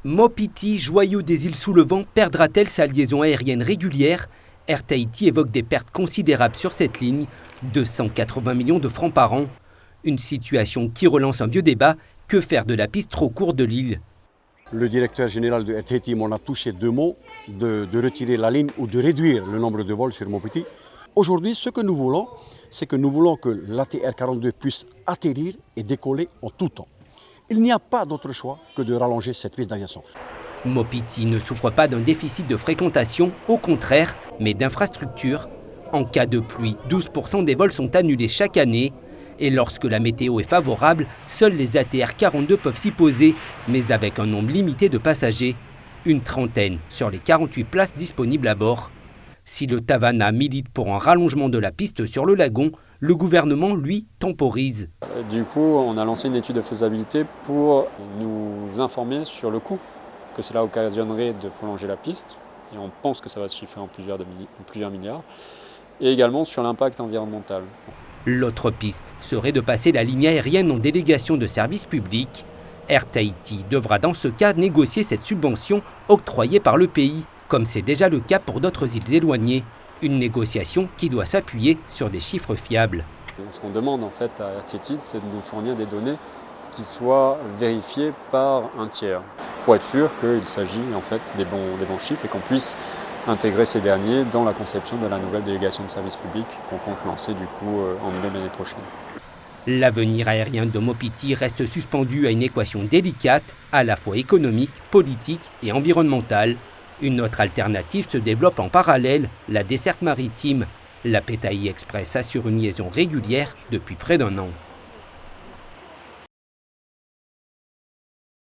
Mopiti, joyau des îles sous le vent, perdra-t-elle sa liaison aérienne régulière? Air Tahiti évoque des pertes considérables sur cette ligne, 280 millions de francs par an. Une situation qui relance un vieux débat, que faire de la piste trop courte de l'île? Le directeur général de Air Tahiti m'en a touché deux mots, de retirer la ligne ou de réduire le nombre de vols sur Mopiti. Aujourd'hui, ce que nous voulons, c'est que nous voulons que l'ATR 42 puisse atterrir et décoller en tout temps. Il n'y a pas d'autre choix que de rallonger cette piste d'aviation. Mopiti ne souffre pas d'un déficit de fréquentation, au contraire, mais d'infrastructures. En cas de pluie, 12% des vols sont annulés chaque année. Et lorsque la météo est favorable, seuls les ATR 42 peuvent s'y poser, mais avec un nombre limité de passagers. Une trentaine sur les 48 places disponibles à bord. Si le Tavana milite pour un rallongement de la piste sur le lagon, le gouvernement, lui, temporise. Du coup, on a lancé une étude de faisabilité pour nous informer sur le coût que cela occasionnerait de prolonger la piste. Et on pense que ça va se chiffrer en plusieurs milliards. Et également sur l'impact environnemental. L'autre piste serait de passer la ligne aérienne en délégation de service public. Air Tahiti devra dans ce cas négocier cette subvention octroyée par le pays, comme c'est déjà le cas pour d'autres îles éloignées. Une négociation qui doit s'appuyer sur des chiffres fiables. Ce qu'on demande en fait à Air Tahiti, c'est de nous fournir des données qui soient vérifiées par un tiers, pour être sûr qu'il s'agit en fait des bons chiffres et qu'on puisse intégrer ces derniers dans la conception de la nouvelle délégation de service public qu'on compte lancer du coup en milieu de l'année prochaine. L'avenir aérien de Mopiti reste suspendu à une équation délicate, à la fois économique, politique et environnementale. Une autre alternative se développe en parallèle, la desserte maritime. La Petai Express assure une liaison régulière depuis près d'un an.